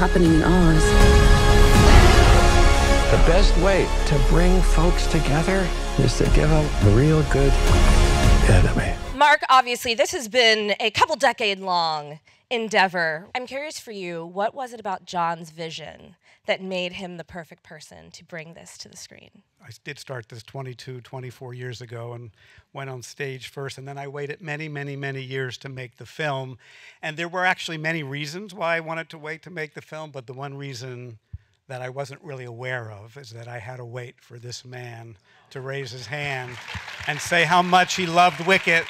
happening in Oz. The best way to bring folks together is to give them a real good enemy. Marc, obviously, this has been a couple decade-long endeavor. I'm curious for you, what was it about Jon's vision that made him the perfect person to bring this to the screen? I did start this 24 years ago and went on stage first, and then I waited many, many, many years to make the film. And there were actually many reasons why I wanted to wait to make the film, but the one reason that I wasn't really aware of is that I had to wait for this man to raise his hand and say how much he loved Wicked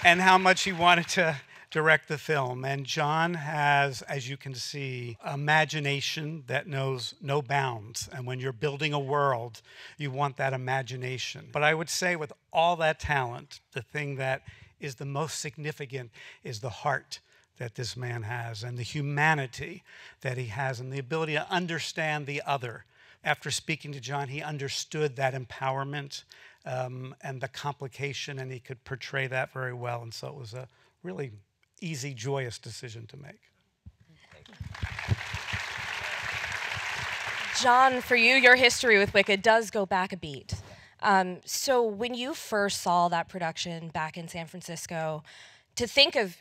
and how much he wanted to direct the film. And Jon has, as you can see, imagination that knows no bounds. And when you're building a world, you want that imagination. But I would say with all that talent, the thing that is the most significant is the heart that this man has and the humanity that he has and the ability to understand the other. After speaking to Jon, he understood that empowerment and the complication, and he could portray that very well. And so it was a really easy, joyous decision to make. Jon, for you, your history with Wicked does go back a beat. So when you first saw that production back in San Francisco, to think of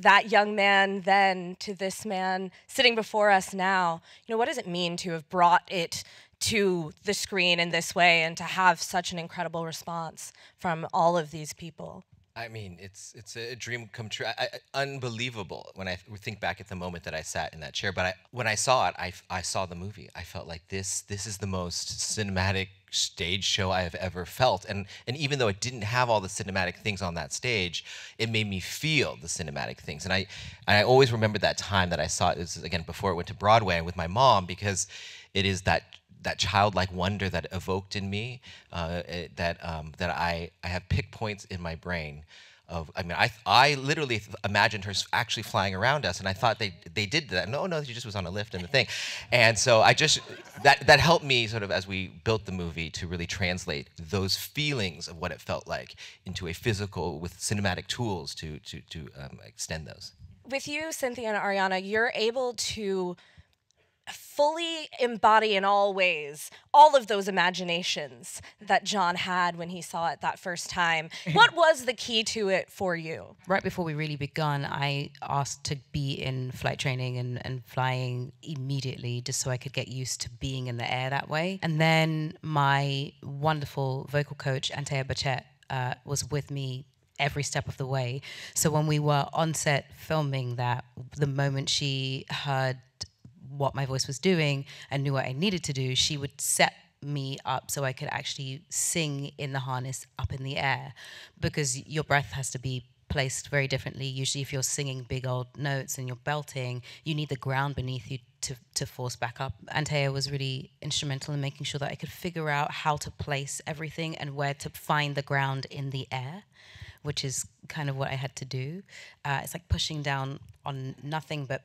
that young man then to this man sitting before us now, what does it mean to have brought it to the screen in this way and to have such an incredible response from all of these people? I mean, it's a dream come true. Unbelievable when I think back at the moment that I sat in that chair. But when I saw it, I saw the movie. I felt like this is the most cinematic stage show I have ever felt. And even though it didn't have all the cinematic things on that stage, it made me feel the cinematic things. And I always remember that time that I saw it. This is, again, before it went to Broadway with my mom, because it is that childlike wonder that evoked in me, that I have pick points in my brain of, I literally imagined her actually flying around us, and I thought they did that. No, she just was on a lift and the thing. And so that helped me sort of as we built the movie to really translate those feelings of what it felt like into a physical, with cinematic tools to extend those. With you, Cynthia and Ariana, you're able to fully embody in all ways all of those imaginations that Jon had when he saw it that first time. What was the key to it for you? Right before we really begun, I asked to be in flight training and flying immediately just so I could get used to being in the air that way. And then my wonderful vocal coach, Antea Bachet, was with me every step of the way. So when we were on set filming that, the moment she heard what my voice was doing and knew what I needed to do, she would set me up so I could actually sing in the harness up in the air, because your breath has to be placed very differently. Usually if you're singing big old notes and you're belting, you need the ground beneath you to force back up. Antea was really instrumental in making sure that I could figure out how to place everything and where to find the ground in the air, which is kind of what I had to do. It's like pushing down on nothing, but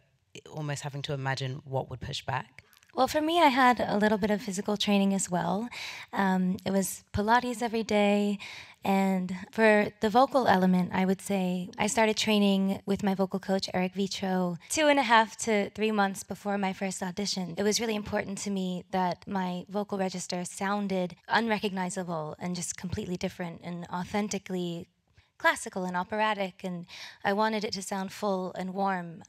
almost having to imagine what would push back. Well, for me, I had a little bit of physical training as well. It was Pilates every day. And for the vocal element, I would say I started training with my vocal coach, Eric Vitro, 2.5 to 3 months before my first audition. It was really important to me that my vocal register sounded unrecognizable and just completely different and authentically classical and operatic. And I wanted it to sound full and warm.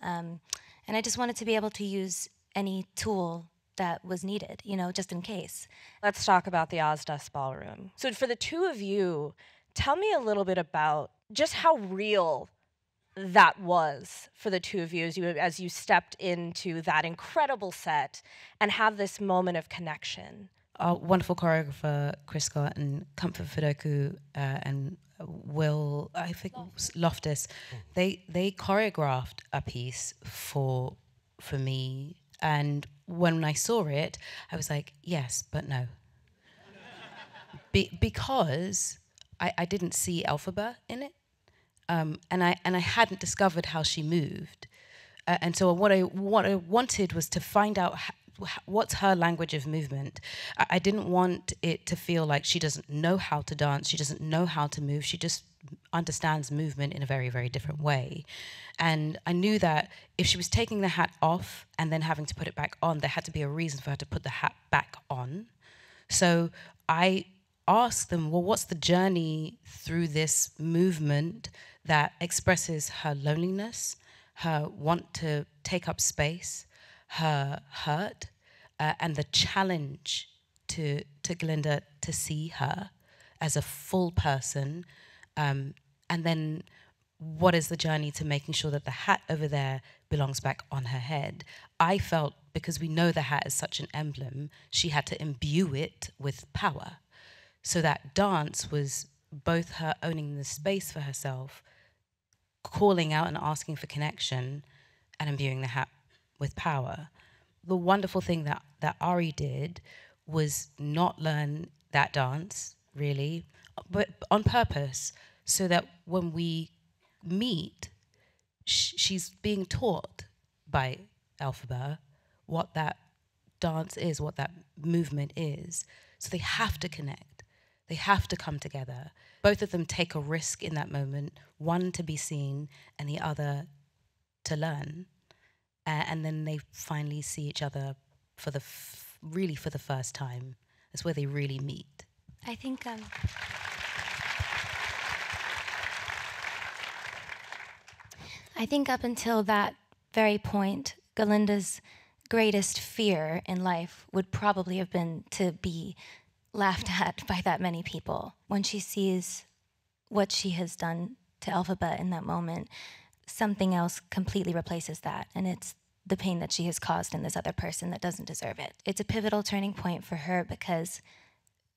And I just wanted to be able to use any tool that was needed, just in case. Let's talk about the Ozdust Ballroom. So for the two of you, tell me a little bit about just how real that was for the two of you as you stepped into that incredible set and have this moment of connection. Our wonderful choreographer, Chris Scott, and Comfort Fudoku, and Will, I think Loftus, they choreographed a piece for me, and when I saw it, I was like, yes, but no. Because I didn't see Elphaba in it, and I hadn't discovered how she moved, and so what I wanted was to find out what's her language of movement. I didn't want it to feel like she doesn't know how to dance, she doesn't know how to move, she just understands movement in a very, very different way. And I knew that if she was taking the hat off and then having to put it back on, there had to be a reason for her to put the hat back on. So I asked them, well, what's the journey through this movement that expresses her loneliness, her want to take up space, her hurt, and the challenge to Glinda to see her as a full person, and then what is the journey to making sure that the hat over there belongs back on her head. I felt, because we know the hat is such an emblem, she had to imbue it with power. So that dance was both her owning the space for herself, calling out and asking for connection, and imbuing the hat with power. The wonderful thing that Ari did was not learn that dance, really, but on purpose, so that when we meet, she's being taught by Elphaba what that dance is, what that movement is. So they have to connect. They have to come together. Both of them take a risk in that moment, one to be seen and the other to learn. And then they finally see each other for really for the first time. That's where they really meet. I think up until that very point, Galinda's greatest fear in life would probably have been to be laughed at by that many people. When she sees what she has done to Elphaba in that moment, something else completely replaces that, and it's the pain that she has caused in this other person that doesn't deserve it. It's a pivotal turning point for her because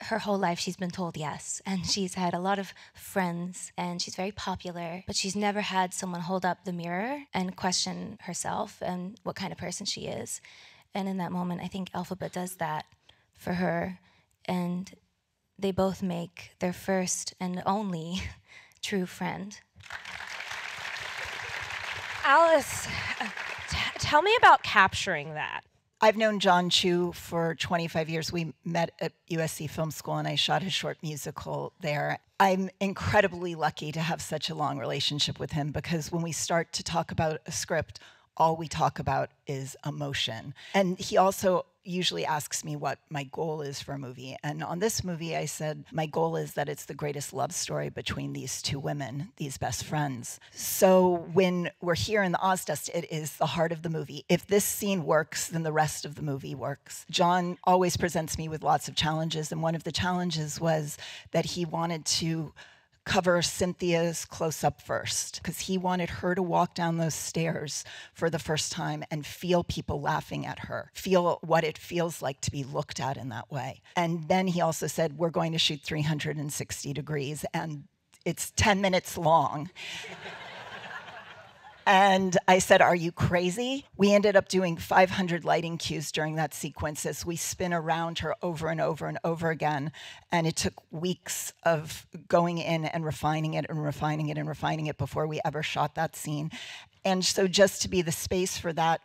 her whole life she's been told yes, and she's had a lot of friends, and she's very popular, but she's never had someone hold up the mirror and question herself and what kind of person she is. And in that moment, I think Elphaba does that for her, and they both make their first and only true friend. Alice, tell me about capturing that. I've known Jon Chu for 25 years. We met at USC Film School, and I shot his short musical there. I'm incredibly lucky to have such a long relationship with him, because when we start to talk about a script, all we talk about is emotion. And he also usually asks me what my goal is for a movie. And on this movie, I said, my goal is that it's the greatest love story between these two women, these best friends. So when we're here in the Ozdust, it is the heart of the movie. If this scene works, then the rest of the movie works. Jon always presents me with lots of challenges. And one of the challenges was that he wanted to cover Cynthia's close-up first, because he wanted her to walk down those stairs for the first time and feel people laughing at her, feel what it feels like to be looked at in that way. And then he also said, we're going to shoot 360 degrees, and it's 10 minutes long. And I said, are you crazy? We ended up doing 500 lighting cues during that sequence as we spin around her over and over and over again. And it took weeks of going in and refining it and refining it and refining it before we ever shot that scene. And so just to be the space for that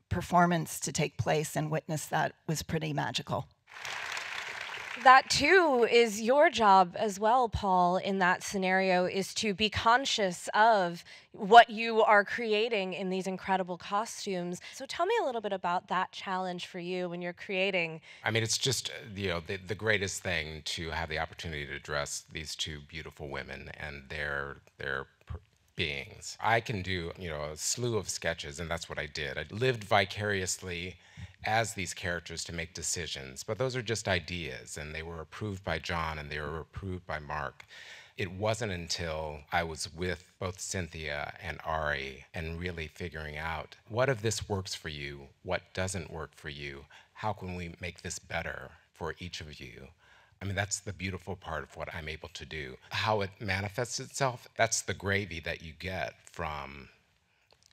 performance to take place and witness that was pretty magical. That too is your job as well, Paul, in that scenario, is to be conscious of what you are creating in these incredible costumes. So tell me a little bit about that challenge for you when you're creating. I mean, it's just, the greatest thing to have the opportunity to dress these two beautiful women and their beings. I can do, a slew of sketches, and that's what I did. I lived vicariously as these characters to make decisions, but those are just ideas, and they were approved by Jon and they were approved by Marc. It wasn't until I was with both Cynthia and Ari and really figuring out, what of this works for you? What doesn't work for you? How can we make this better for each of you? I mean, that's the beautiful part of what I'm able to do. How it manifests itself, that's the gravy that you get from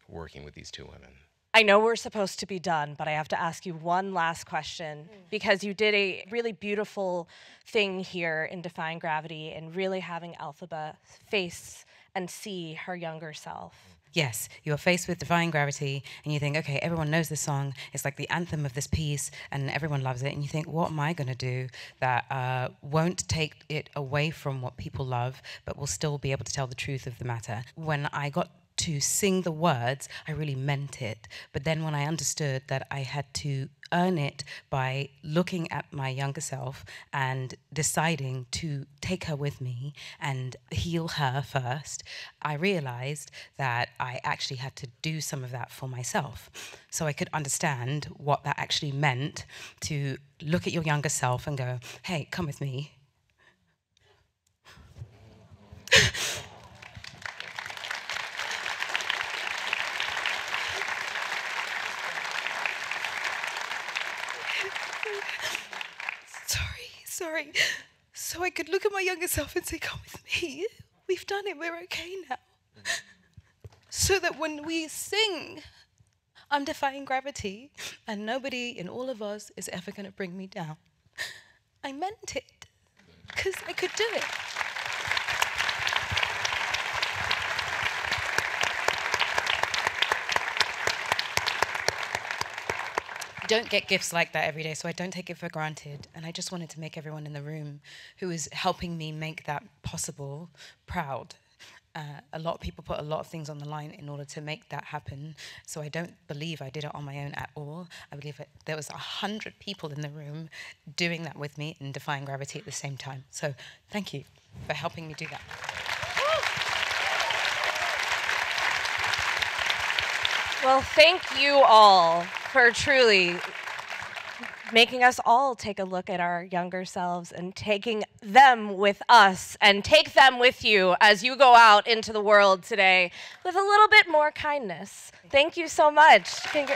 working with these two women. I know we're supposed to be done, but I have to ask you one last question, because you did a really beautiful thing here in Defying Gravity and really having Elphaba face and see her younger self. yes, you're faced with Defying Gravity, and you think, okay, everyone knows this song. It's like the anthem of this piece, and everyone loves it. And you think, what am I going to do that won't take it away from what people love, but will still be able to tell the truth of the matter? When I got to sing the words, I really meant it. But then when I understood that I had to earn it by looking at my younger self and deciding to take her with me and heal her first, I realized that I actually had to do some of that for myself. So I could understand what that actually meant to look at your younger self and go, hey, come with me. Sorry. So I could look at my younger self and say, come with me. We've done it, we're okay now. So that when we sing, I'm defying gravity, and nobody in all of us is ever going to bring me down. I meant it, because I could do it. Don't get gifts like that every day, so I don't take it for granted. And I just wanted to make everyone in the room who is helping me make that possible proud. A lot of people put a lot of things on the line in order to make that happen. So I don't believe I did it on my own at all. I believe there was 100 people in the room doing that with me and defying gravity at the same time. So thank you for helping me do that. Well, thank you all for truly making us all take a look at our younger selves and taking them with us, and take them with you as you go out into the world today with a little bit more kindness. Thank you so much. Congratulations.